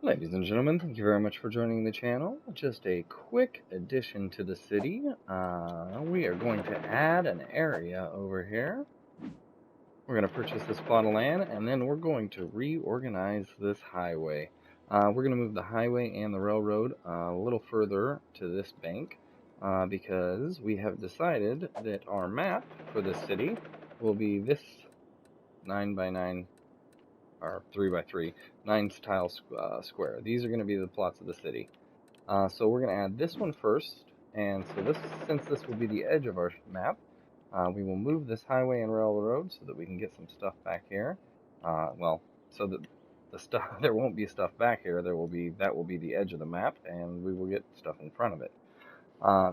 Ladies and gentlemen, thank you very much for joining the channel. Just a quick addition to the city. We are going to add an area over here. We're going to purchase this plot of land, and then we're going to reorganize this highway. We're going to move the highway and the railroad a little further to this bank because we have decided that our map for this city will be this 9x9 or 3x3 9 tile square. These are going to be the plots of the city. So we're going to add this one first, and so since this will be the edge of our map, we will move this highway and railroad so that we can get some stuff back here. Well, so that the stuff there won't be stuff back here. That will be the edge of the map, and we will get stuff in front of it.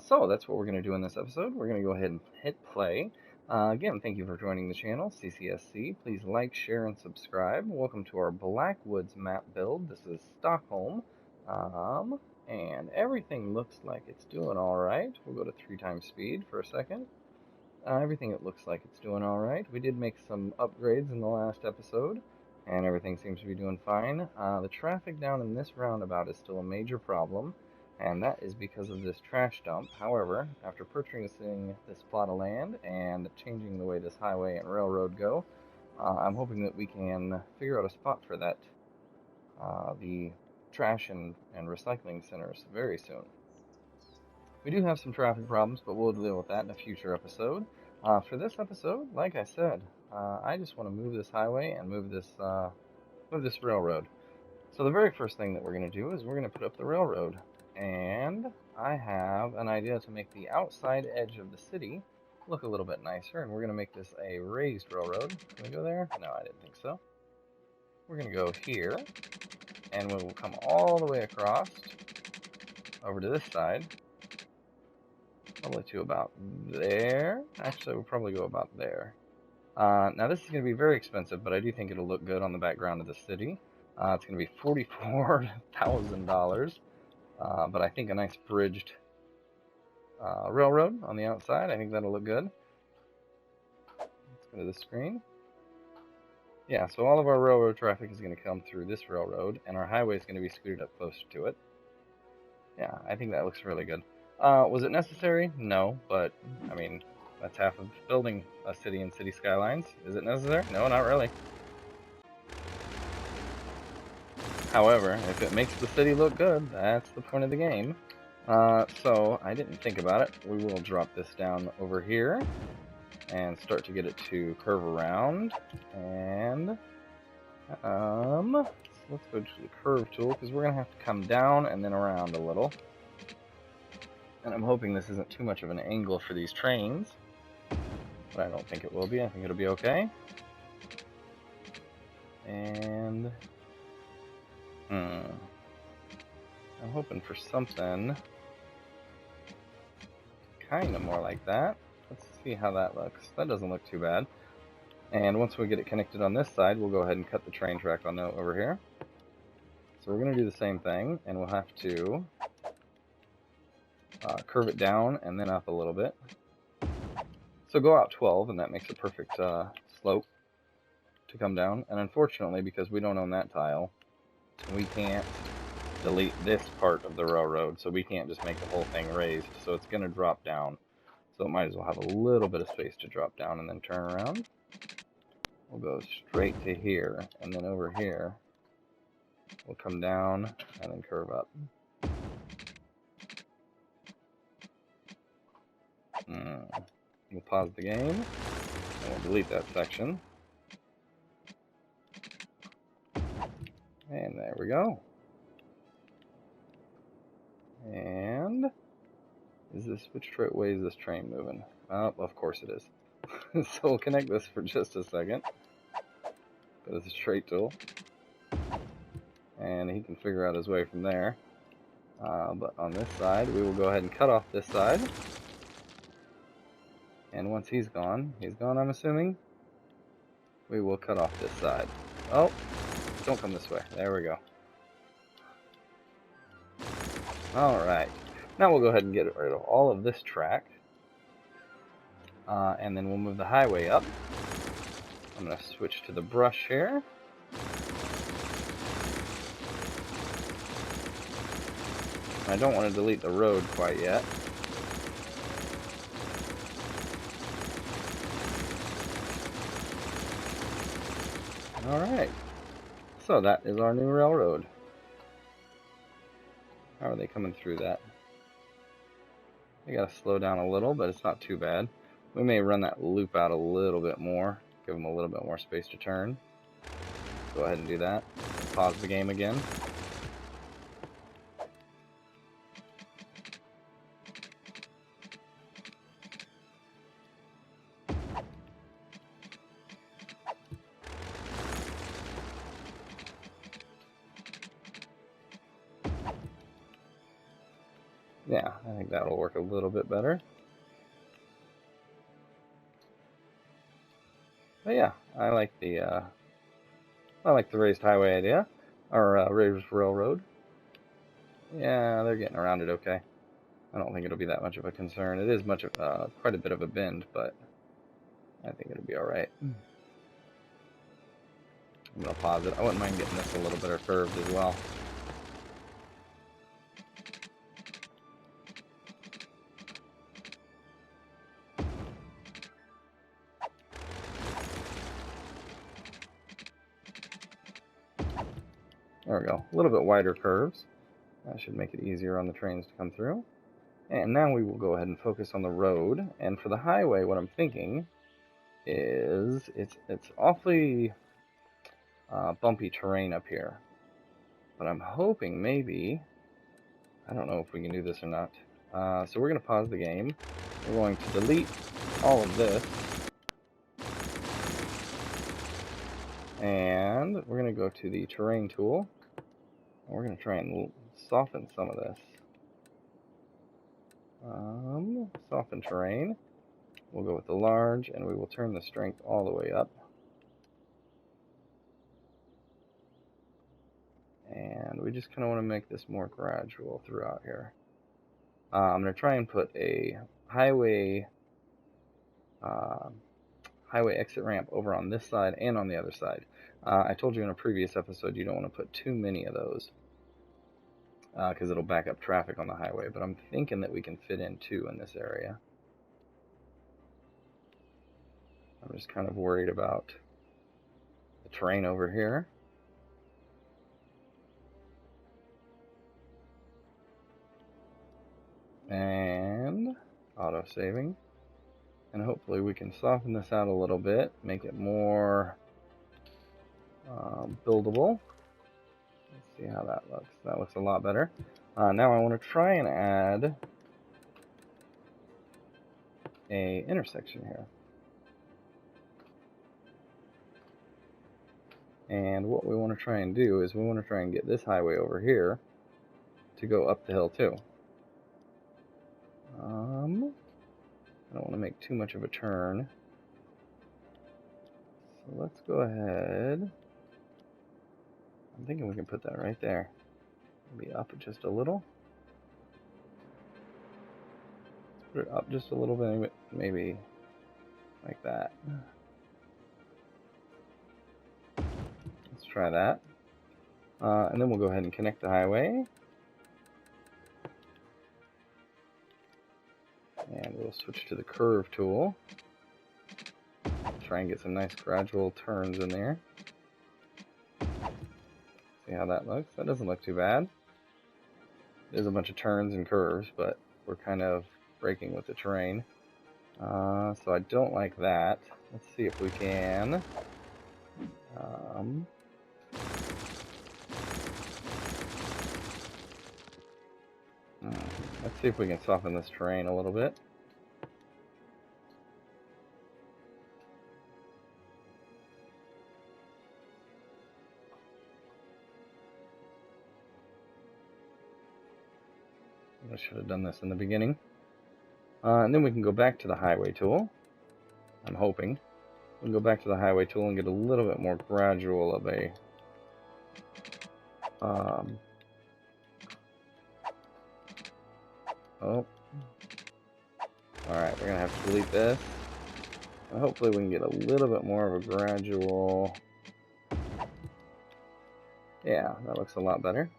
So that's what we're going to do in this episode. We're going to go ahead and hit play. Again, thank you for joining the channel, CCSC. Please like, share, and subscribe. Welcome to our Blackwoods map build. This is Stockholm, and everything looks like it's doing all right. We'll go to 3x speed for a second. Everything it looks like it's doing all right. We did make some upgrades in the last episode, and everything seems to be doing fine. The traffic down in this roundabout is still a major problem, and that is because of this trash dump. However, after purchasing this plot of land and changing the way this highway and railroad go, I'm hoping that we can figure out a spot for that, the trash and recycling centers very soon. We do have some traffic problems, but we'll deal with that in a future episode. For this episode, like I said, I just want to move this highway and move this railroad. So the very first thing that we're going to do is we're going to put up the railroad. And I have an idea to make the outside edge of the city look a little bit nicer, and we're going to make this a raised railroad. Can we go there? No, I didn't think so. We're going to go here, and we'll come all the way across over to this side, probably to about there. Actually, we'll probably go about there. Now, this is going to be very expensive, but I do think it'll look good on the background of the city. It's going to be $44,000. But I think a nice bridged railroad on the outside, I think that'll look good. Let's go to the screen. Yeah, so all of our railroad traffic is going to come through this railroad, and our highway is going to be scooted up closer to it. Yeah, I think that looks really good. Was it necessary? No, but, I mean, that's half of building a city and city skylines. Is it necessary? No, not really. However, if it makes the city look good, that's the point of the game. So I didn't think about it. We will drop this down over here and start to get it to curve around. And let's go to the curve tool because we're going to have to come down and then around a little. And I'm hoping this isn't too much of an angle for these trains, but I don't think it will be. I think it'll be okay. And I'm hoping for something kind of more like that. Let's see how that looks. That doesn't look too bad. And once we get it connected on this side, we'll go ahead and cut the train track on over here. So we're going to do the same thing, and we'll have to curve it down and then up a little bit. So go out 12, and that makes a perfect slope to come down. And unfortunately, because we don't own that tile, we can't delete this part of the railroad, so we can't just make the whole thing raised, so it's going to drop down. So it might as well have a little bit of space to drop down and then turn around. We'll go straight to here, and then over here we'll come down and then curve up. We'll pause the game, and we'll delete that section. And there we go. And which way is this train moving? Oh, of course it is. So we'll connect this for just a second. Go to the straight tool. And he can figure out his way from there. But on this side, we will go ahead and cut off this side. And once he's gone, I'm assuming, we will cut off this side. Oh! Don't come this way. There we go. Alright. Now we'll go ahead and get rid of all of this track. And then we'll move the highway up. I'm going to switch to the brush here. I don't want to delete the road quite yet. Alright, so that is our new railroad. How are they coming through that? They gotta slow down a little, but it's not too bad. We may run that loop out a little bit more, give them a little bit more space to turn. Go ahead and do that. Pause the game again. Yeah, I think that'll work a little bit better. But yeah, I like the raised highway idea, or raised railroad. Yeah, they're getting around it okay. I don't think it'll be that much of a concern. It is quite a bit of a bend, but I think it'll be all right. I'm gonna pause it. I wouldn't mind getting this a little better curved as well. There we go. A little bit wider curves. That should make it easier on the trains to come through. And now we will go ahead and focus on the road. And for the highway, what I'm thinking is it's awfully bumpy terrain up here. But I'm hoping maybe, I don't know if we can do this or not. So we're going to pause the game. We're going to delete all of this. And we're going to go to the terrain tool. And we're going to try and soften some of this. Soften terrain. We'll go with the large, and we will turn the strength all the way up. And we just kind of want to make this more gradual throughout here. I'm going to try and put a highway exit ramp over on this side and on the other side. I told you in a previous episode you don't want to put too many of those because it'll back up traffic on the highway, but I'm thinking that we can fit in 2 in this area. I'm just kind of worried about the terrain over here. And auto saving. And hopefully we can soften this out a little bit, make it more buildable. Let's see how that looks. That looks a lot better. Now I want to try and add a intersection here. And what we want to try and do is we want to try and get this highway over here to go up the hill too. I don't want to make too much of a turn. So let's go ahead. I'm thinking we can put that right there. Maybe up just a little. Put it up just a little bit, maybe like that. Let's try that. And then we'll go ahead and connect the highway. And we'll switch to the curve tool. Try and get some nice gradual turns in there. See how that looks? That doesn't look too bad. There's a bunch of turns and curves, but we're kind of breaking with the terrain. So I don't like that. Let's see if we can. Let's see if we can soften this terrain a little bit. I should have done this in the beginning. And then we can go back to the highway tool. I'm hoping. We can go back to the highway tool and get a little bit more gradual of a oh. Alright, we're going to have to delete this. And hopefully we can get a little bit more of a gradual... Yeah, that looks a lot better.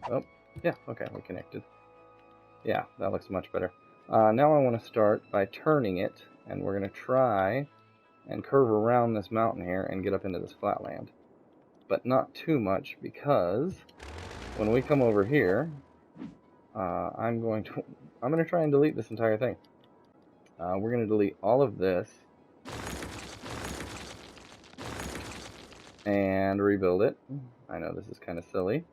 Oh, Yeah, okay, we connected. Yeah, that looks much better. Now I want to start by turning it, and we're going to try and curve around this mountain here and get up into this flatland. But not too much, because when we come over here, I'm going to try and delete this entire thing. We're going to delete all of this and rebuild it. I know this is kind of silly,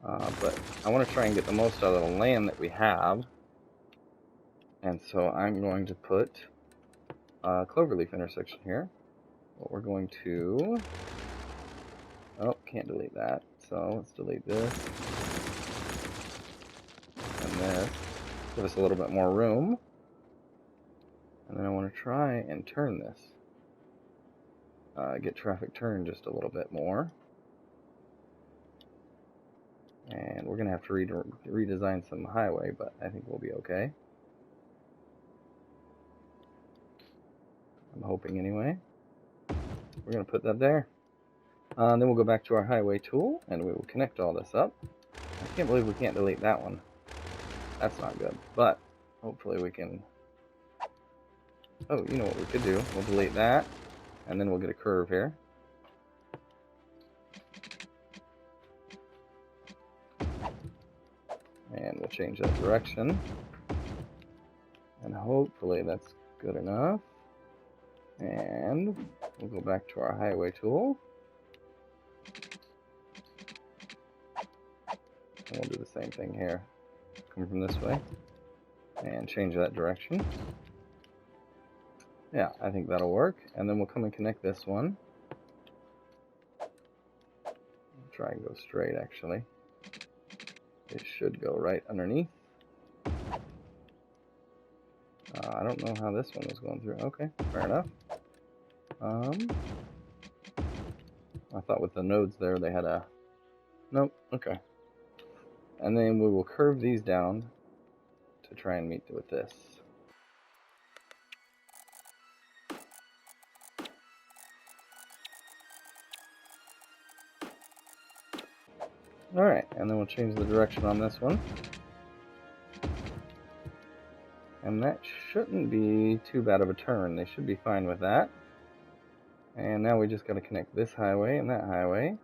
but I want to try and get the most out of the land that we have. And so I'm going to put a cloverleaf intersection here. What we're going to... Oh, can't delete that. So let's delete this. And this. Give us a little bit more room. And then I want to try and turn this. Get traffic turned just a little bit more. And we're going to have to redesign some highway, but I think we'll be okay. I'm hoping anyway. We're going to put that there. Then we'll go back to our highway tool, and we will connect all this up. I can't believe we can't delete that one. That's not good, but hopefully we can... Oh, you know what we could do? We'll delete that, and then we'll get a curve here. And we'll change that direction. And hopefully that's good enough. And we'll go back to our highway tool. And we'll do the same thing here. Come from this way. And change that direction. Yeah, I think that'll work. And then we'll come and connect this one. Try and go straight, actually. It should go right underneath. I don't know how this one was going through. Okay, fair enough. I thought with the nodes there they had a... Nope, okay. And then we will curve these down to try and meet with this. Alright, and then we'll change the direction on this one. And that shouldn't be too bad of a turn. They should be fine with that. And now we just got to connect this highway and that highway.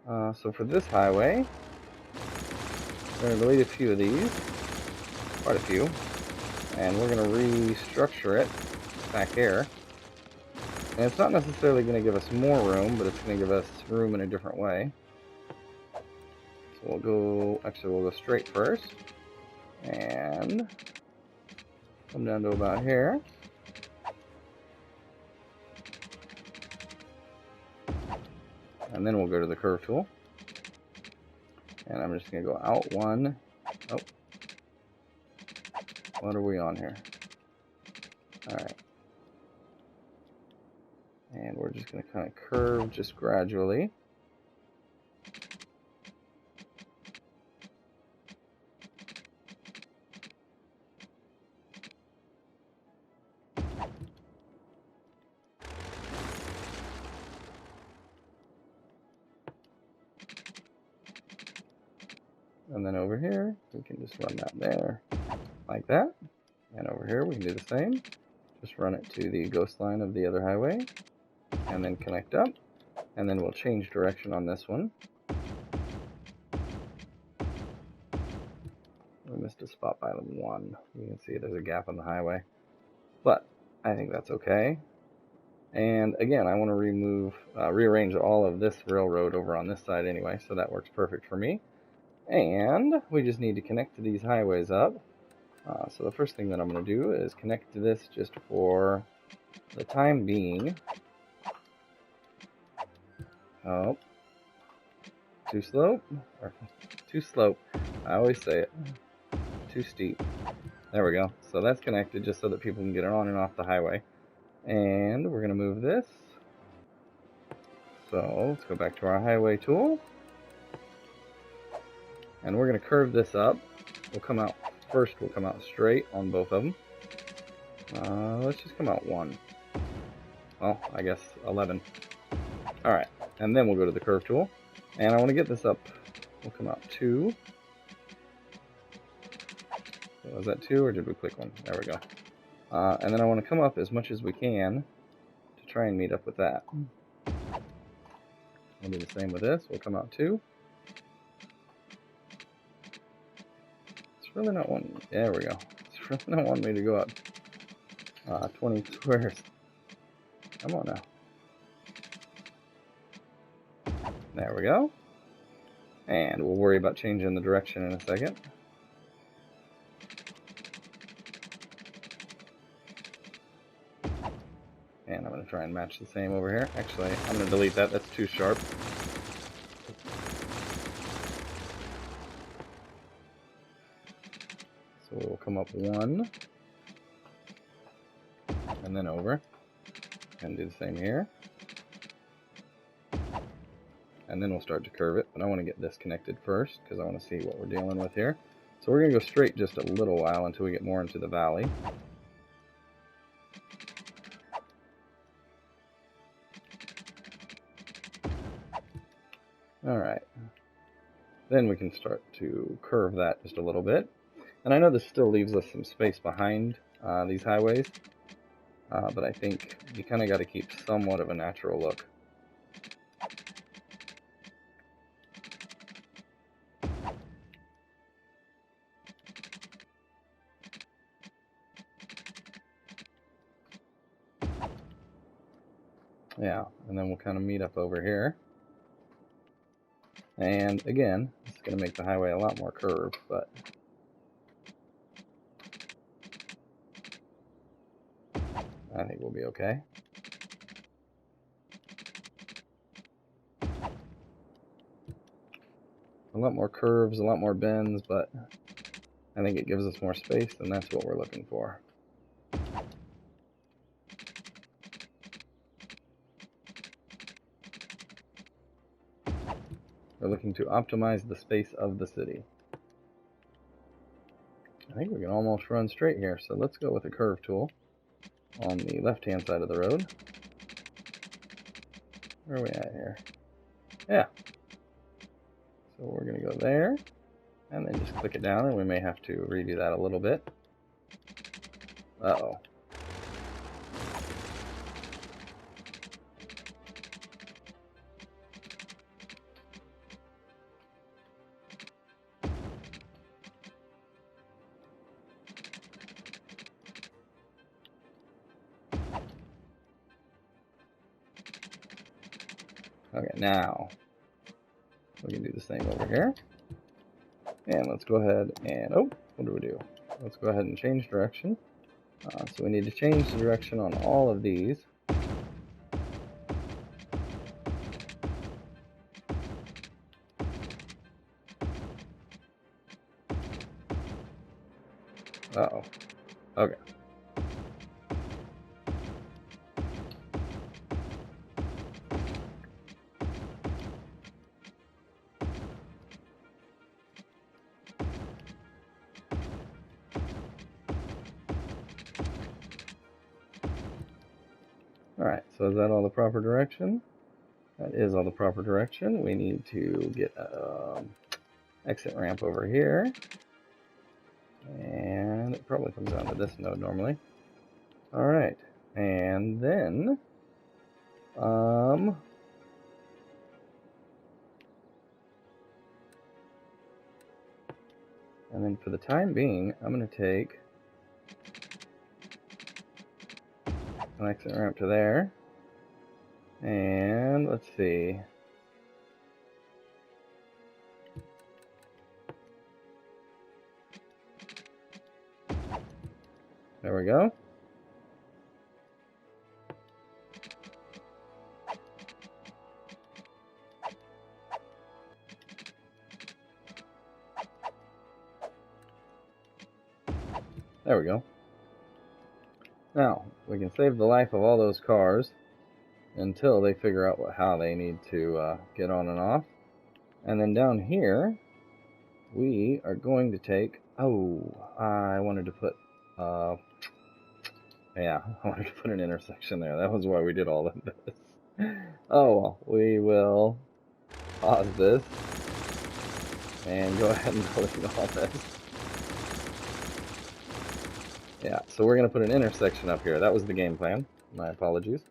So for this highway, we're going to delete a few of these. Quite a few. And we're going to restructure it back here. And it's not necessarily going to give us more room, but it's going to give us room in a different way. So we'll go, actually we'll go straight first. And come down to about here. And then we'll go to the curve tool. And I'm just going to go out one. Oh. What are we on here? Alright. And we're just going to kind of curve just gradually. And then over here, we can just run that there, like that. And over here, we can do the same. Just run it to the ghost line of the other highway, and then connect up. And then we'll change direction on this one. We missed a spot by the one. You can see there's a gap on the highway. But I think that's okay. And again, I want to rearrange all of this railroad over on this side anyway, so that works perfect for me. And we just need to connect these highways up. So the first thing that I'm going to do is connect to this just for the time being. Oh, too slope? Or too slope. I always say it. Too steep. There we go. So that's connected just so that people can get on and off the highway. And we're going to move this. So let's go back to our highway tool. And we're going to curve this up. We'll come out straight on both of them. Let's just come out one. Well, I guess 11. Alright, and then we'll go to the curve tool. And I want to get this up. We'll come out 2. Was that 2 or did we click 1? There we go. And then I want to come up as much as we can to try and meet up with that. We'll do the same with this. We'll come out 2. It's really not wanting. There we go. It's really not wanting me to go up 20 squares. Come on now. There we go. And we'll worry about changing the direction in a second. And I'm going to try and match the same over here. Actually, I'm going to delete that. That's too sharp. So we'll come up 1. And then over. And do the same here. And then we'll start to curve it. But I want to get this connected first because I want to see what we're dealing with here. So we're going to go straight just a little while until we get more into the valley. Alright, then we can start to curve that just a little bit. And I know this still leaves us some space behind these highways, but I think you kind of got to keep somewhat of a natural look. Yeah, and then we'll kind of meet up over here. And again, it's going to make the highway a lot more curved, but I think we'll be okay. A lot more curves, a lot more bends, but I think it gives us more space, and that's what we're looking for. We're looking to optimize the space of the city. I think we can almost run straight here, so let's go with the curve tool on the left-hand side of the road. Where are we at here? Yeah. So we're going to go there, and then just click it down, and we may have to redo that a little bit. Uh-oh. Okay, now we can do the same over here. And let's go ahead and, oh, what do we do? Let's go ahead and change direction. So we need to change the direction on all of these. Uh-oh. Okay. Alright, so is that all the proper direction? That is all the proper direction. We need to get an exit ramp over here. And it probably comes down to this node normally. Alright, and then for the time being, I'm going to take an exit ramp to there. And let's see. There we go. There we go. Now, we can save the life of all those cars until they figure out how they need to get on and off. And then down here, we are going to take... Oh, I wanted to put... yeah, I wanted to put an intersection there. That was why we did all of this. Oh, well, we will pause this and go ahead and delete all this. Yeah, so we're going to put an intersection up here. That was the game plan. My apologies.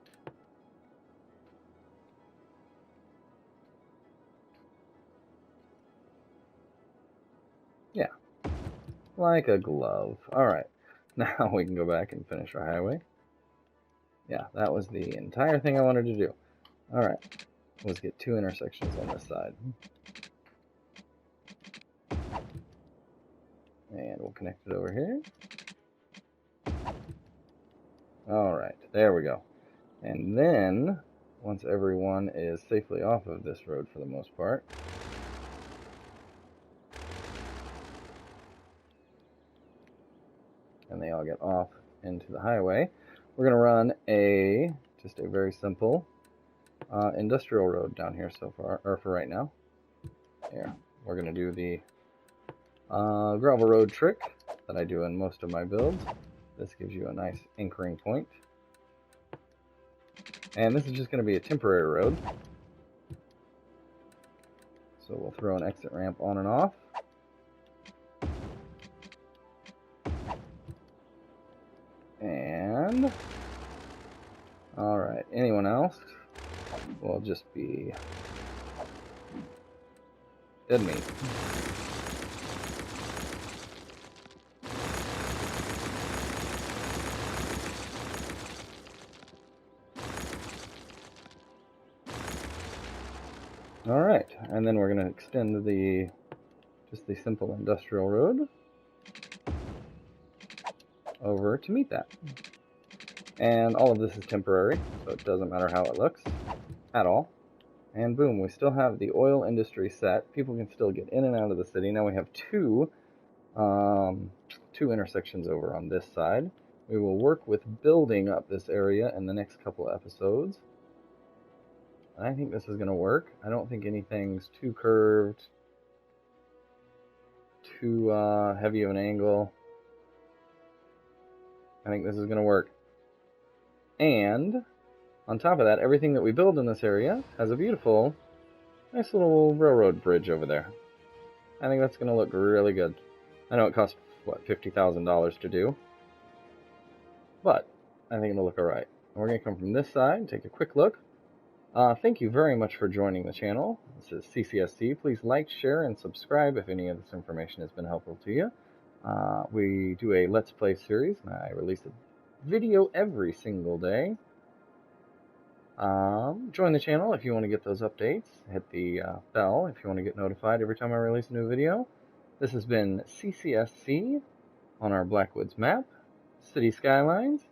Yeah, like a glove. All right, now we can go back and finish our highway. Yeah, that was the entire thing I wanted to do. All right, let's get 2 intersections on this side. And we'll connect it over here. All right, there we go. And then, once everyone is safely off of this road for the most part, and they all get off into the highway, we're going to run just a very simple industrial road down here so far, or for right now. Here, we're going to do the gravel road trick that I do in most of my builds. This gives you a nice anchoring point. And this is just going to be a temporary road. So we'll throw an exit ramp on and off. And, alright, anyone else will just be dead meat. Alright, and then we're going to extend just the simple industrial road over to meet that. And all of this is temporary, so it doesn't matter how it looks at all. And boom, we still have the oil industry set. People can still get in and out of the city. Now we have two intersections over on this side. We will work with building up this area in the next couple episodes. I think this is going to work. I don't think anything's too curved, too heavy of an angle. I think this is going to work. And on top of that, everything that we build in this area has a beautiful, nice little railroad bridge over there. I think that's going to look really good. I know it costs, what, $50,000 to do, but I think it'll look alright. We're going to come from this side and take a quick look. Thank you very much for joining the channel. This is CCSC. Please like, share, and subscribe if any of this information has been helpful to you. We do a Let's Play series, and I release a video every single day. Join the channel if you want to get those updates. Hit the bell if you want to get notified every time I release a new video. This has been CCSC on our Blackwoods map, City Skylines.